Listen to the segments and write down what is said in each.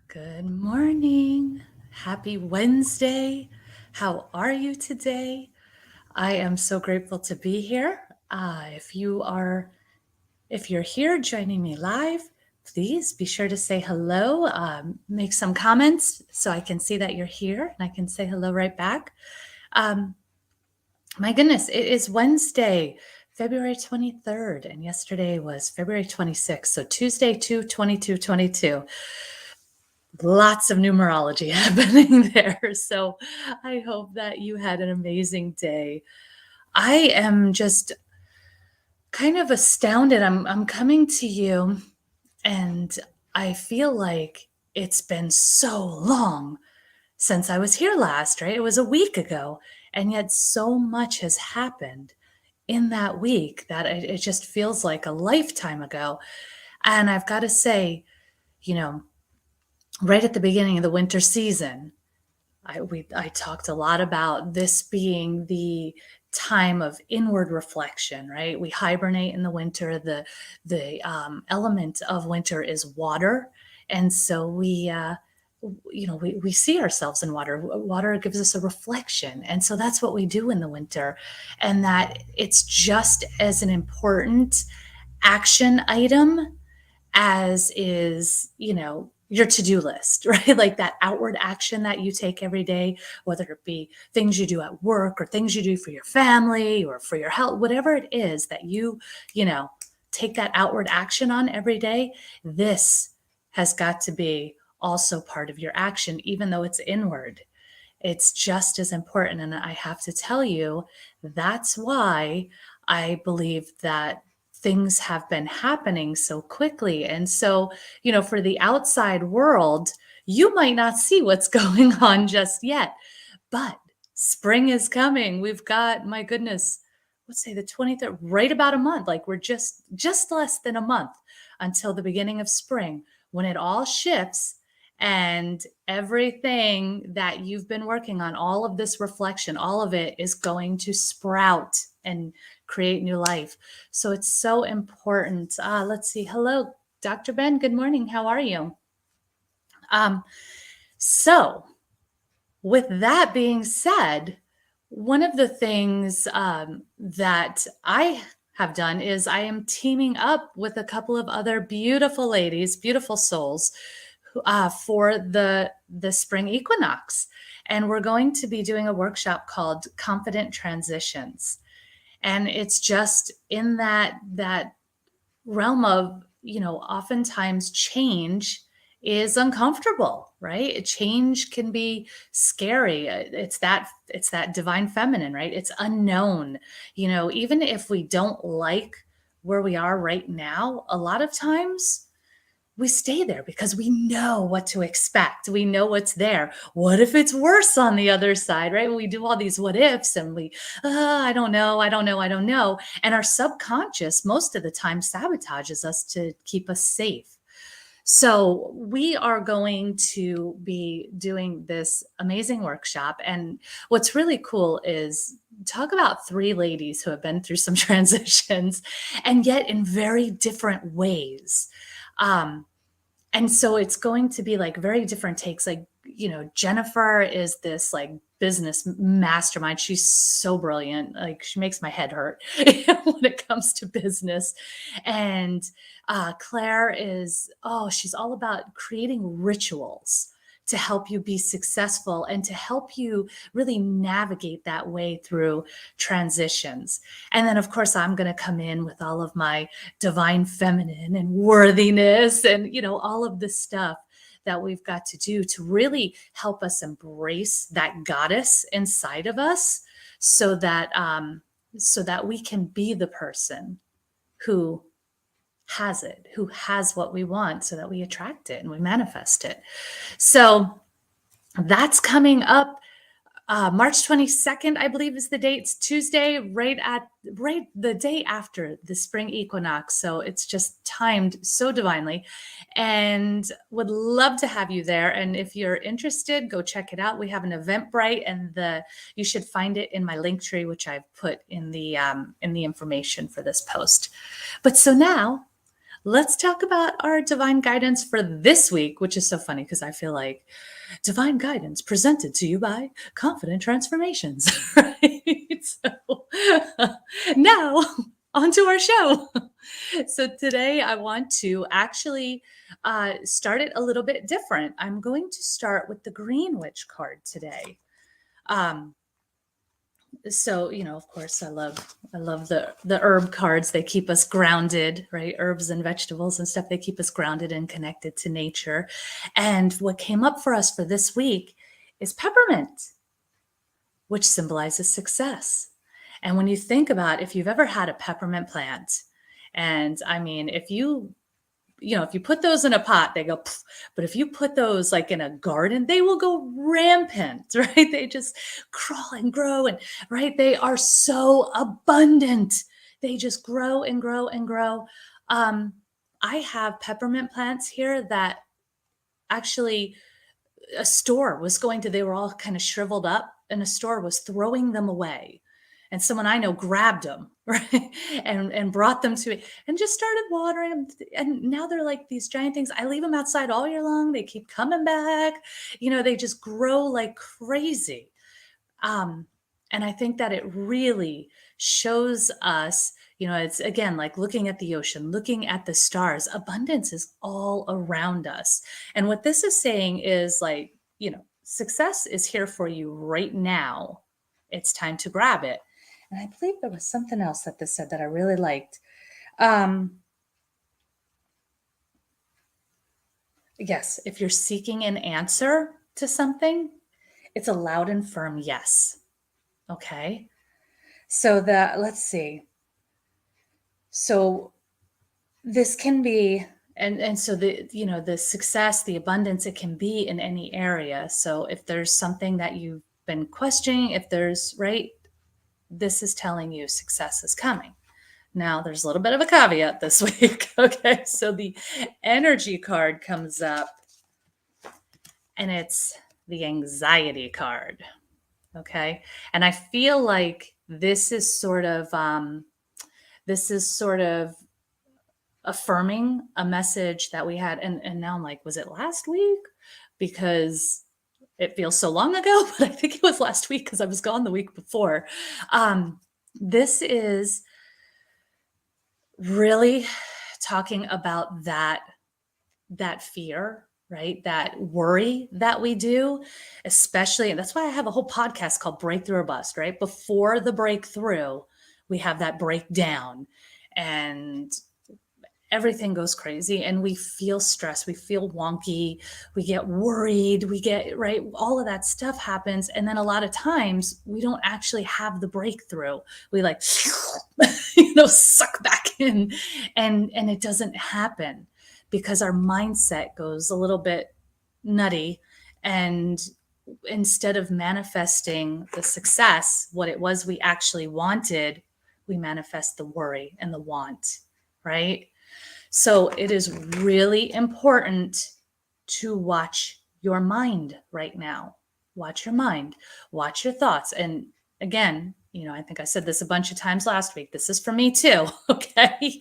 Good morning. Happy Wednesday. How are you today? I am so grateful to be here. If you're here joining me live, please be sure to say hello. Make some comments so I can see that you're here and I can say hello right back. Um, my goodness, it is Wednesday, February 23rd, and yesterday was February 26th. So Tuesday, 2/22/22. Lots of numerology happening there. So I hope that you had an amazing day. I am just kind of astounded. I'm coming to you and I feel like it's been so long since I was here last, right? It was a week ago, and yet so much has happened in that week that it just feels like a lifetime ago. And I've got to say, you know, right at the beginning of the winter season, I talked a lot about this being the time of inward reflection, right? We hibernate in the winter. The element of winter is water, and so we see ourselves in water. Water gives us a reflection, and so that's what we do in the winter, and that it's just as an important action item as is, your to-do list, right? Like that outward action that you take every day, whether it be things you do at work or things you do for your family or for your health, whatever it is that you know, take that outward action on every day. This has got to be also part of your action, even though it's inward. It's just as important. And I have to tell you, that's why I believe that things have been happening so quickly. And so, for the outside world, you might not see what's going on just yet, but spring is coming. We've got, my goodness, let's say the 23rd, right about a month. Like we're just less than a month until the beginning of spring when it all shifts and everything that you've been working on, all of this reflection, all of it is going to sprout and create new life. So it's so important. Let's see. Hello, Dr. Ben. Good morning. How are you? Um, so, with that being said, one of the things that I have done is I am teaming up with a couple of other beautiful ladies, beautiful souls, for the spring equinox, and we're going to be doing a workshop called Confident Transitions, and it's just in that realm of, oftentimes change is uncomfortable, right? Change can be scary. It's that divine feminine, right? It's unknown. Even if we don't like where we are right now, a lot of times we stay there because we know what to expect. We know what's there. What if it's worse on the other side, right? We do all these what ifs and I don't know, I don't know, I don't know. And our subconscious, most of the time, sabotages us to keep us safe. So, we are going to be doing this amazing workshop. And what's really cool is talk about three ladies who have been through some transitions and yet in very different ways. Um, and so it's going to be like very different takes. Like, Jennifer is this like business mastermind. She's so brilliant. Like, she makes my head hurt when it comes to business. And Claire is, oh, she's all about creating rituals to help you be successful and to help you really navigate that way through transitions. And then, of course, I'm going to come in with all of my divine feminine and worthiness and, all of the stuff that we've got to do to really help us embrace that goddess inside of us so that we can be the person who has it, who has what we want, so that we attract it and we manifest it. So that's coming up March 22nd, I believe is the date. It's Tuesday, right the day after the spring equinox. So it's just timed so divinely, and would love to have you there. And if you're interested, go check it out. We have an Eventbrite, and you should find it in my link tree, which I've put in the information for this post. But so now Let's talk about our divine guidance for this week, which is so funny because I feel like divine guidance presented to you by Confident Transformations, right? So now on to our show. So today I want to actually start it a little bit different. I'm going to start with the Green Witch card today. Um, so of course I love the herb cards. They keep us grounded, right? Herbs and vegetables and stuff, they keep us grounded and connected to nature. And what came up for us for this week is peppermint, which symbolizes success. And when you think about, if you've ever had a peppermint plant, and I mean, if you put those in a pot, they go, pff, but if you put those like in a garden, they will go rampant, right? They just crawl and grow, and right, they are so abundant. They just grow and grow and grow. Um, I have peppermint plants here that actually a store was going to, they were all kind of shriveled up, and a store was throwing them away. And someone I know grabbed them, right? And brought them to me and just started watering them. And now they're like these giant things. I leave them outside all year long. They keep coming back. They just grow like crazy. Um, and I think that it really shows us, it's again like looking at the ocean, looking at the stars. Abundance is all around us. And what this is saying is like, success is here for you right now. It's time to grab it. And I believe there was something else that this said that I really liked. Yes, if you're seeking an answer to something, it's a loud and firm yes. Okay. So let's see. So this can be, and so the success, the abundance, it can be in any area. So if there's something that you've been questioning, if there's, right, this is telling you success is coming. Now there's a little bit of a caveat this week. Okay. So the energy card comes up, and it's the anxiety card. Okay. And I feel like this is sort of affirming a message that we had. And now I'm like, was it last week? Because it feels so long ago, but I think it was last week because I was gone the week before. This is really talking about that fear, right? That worry that we do, especially, and that's why I have a whole podcast called Breakthrough or Bust, right? Before the breakthrough, we have that breakdown, and everything goes crazy, and we feel stressed, we feel wonky, we get worried, we get, right, all of that stuff happens. And then a lot of times we don't actually have the breakthrough. We like suck back in, and it doesn't happen because our mindset goes a little bit nutty. And instead of manifesting the success, what it was we actually wanted, we manifest the worry and the want, right? So it is really important to watch your mind right now. Watch your mind, watch your thoughts. And again, I think I said this a bunch of times last week. This is for me too. Okay.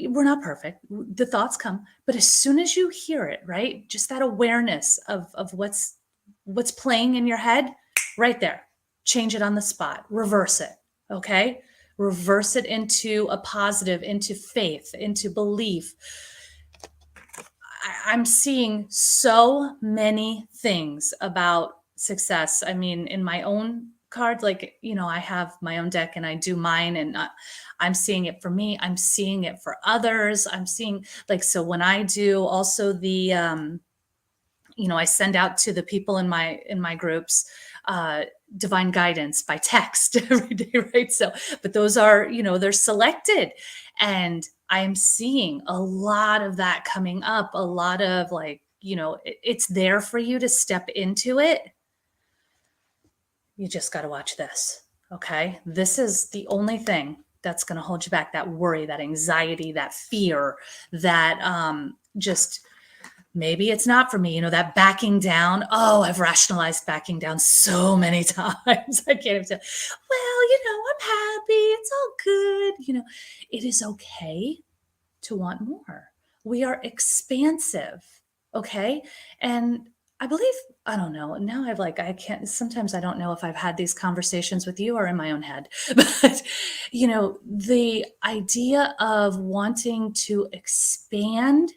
We're not perfect. The thoughts come, but as soon as you hear it, right? Just that awareness of what's playing in your head right there, change it on the spot, reverse it. Okay. Reverse it into a positive, into faith, into belief. I'm seeing so many things about success. I mean, in my own card, like, I have my own deck and I do mine, and I'm seeing it for me. I'm seeing it for others. I'm seeing, like, so when I do also the, I send out to the people in my groups, divine guidance by text every day, right? So, but those are, they're selected, and I'm seeing a lot of that coming up, a lot of like, it's there for you to step into it. You just got to watch this. Okay. This is the only thing that's going to hold you back. That worry, that anxiety, that fear, that just maybe it's not for me, that backing down. Oh, I've rationalized backing down so many times. I can't even tell. Well, I'm happy. It's all good. It is okay to want more. We are expansive. Okay. And I believe, I don't know. Now I can't, sometimes I don't know if I've had these conversations with you or in my own head, but, the idea of wanting to expand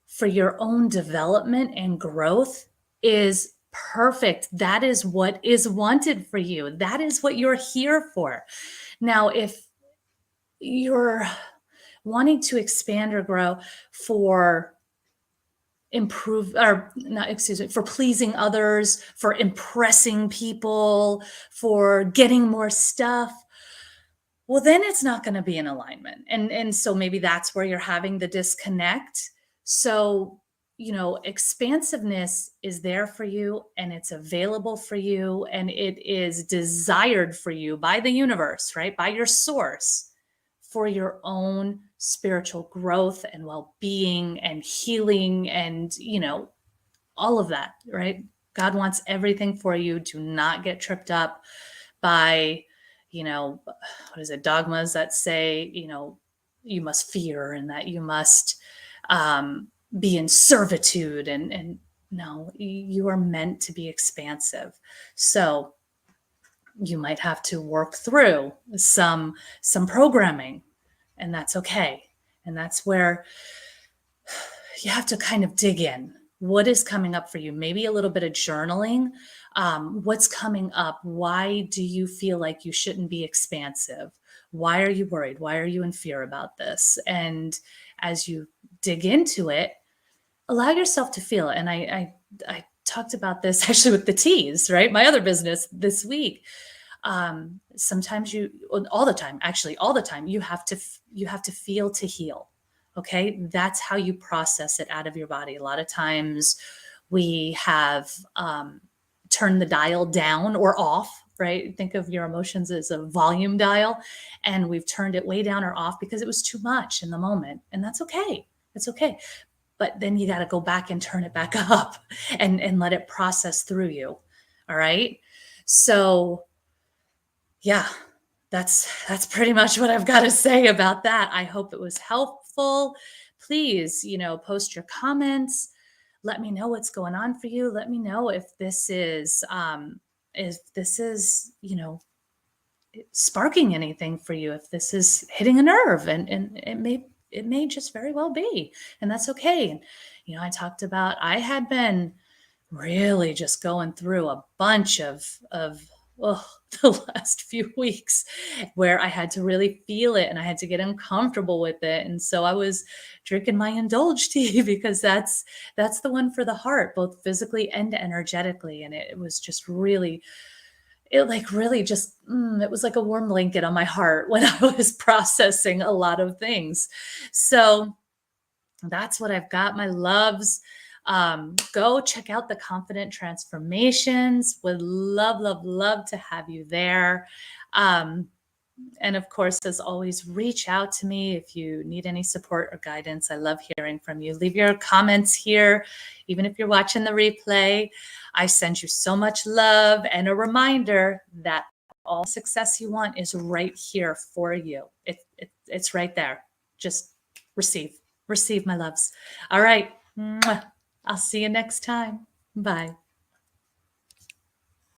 for your own development and growth is perfect. That is what is wanted for you. That is what you're here for. Now, if you're wanting to expand or grow for improve or not, excuse me, for pleasing others, for impressing people, for getting more stuff, well, then it's not going to be in alignment. And so maybe that's where you're having the disconnect. So, expansiveness is there for you and it's available for you and it is desired for you by the universe, right? By your source for your own spiritual growth and well-being and healing and, all of that, right? God wants everything for you. Do not get tripped up by, what is it, dogmas that say, you must fear and that you must be in servitude. And no, you are meant to be expansive. So you might have to work through some programming, and that's okay. And that's where you have to kind of dig in. What is coming up for you? Maybe a little bit of journaling. What's coming up? Why do you feel like you shouldn't be expansive? Why are you worried? Why are you in fear about this? And as you dig into it, allow yourself to feel it. And I talked about this actually with the teas, right? My other business this week. Sometimes all the time, you have to feel to heal. Okay. That's how you process it out of your body. A lot of times we have turned the dial down or off, right? Think of your emotions as a volume dial, and we've turned it way down or off because it was too much in the moment. And that's okay. It's okay. But then you got to go back and turn it back up and let it process through you. All right. So yeah, that's pretty much what I've got to say about that. I hope it was helpful. Please, post your comments. Let me know what's going on for you. Let me know if this is sparking anything for you, if this is hitting a nerve, and it may just very well be, and that's okay. And I talked about I had been really just going through a bunch of the last few weeks where I had to really feel it and I had to get uncomfortable with it. And so I was drinking my indulge tea because that's the one for the heart, both physically and energetically. And it was just really, it was like a warm blanket on my heart when I was processing a lot of things. So that's what I've got, my loves. Go check out the Confident Transformations. Would love to have you there. And of course, as always, reach out to me if you need any support or guidance. I love hearing from you. Leave your comments here, even if you're watching the replay. I send you so much love and a reminder that all success you want is right here for you. It's right there. Just receive, my loves. All right. Mwah. I'll see you next time. Bye.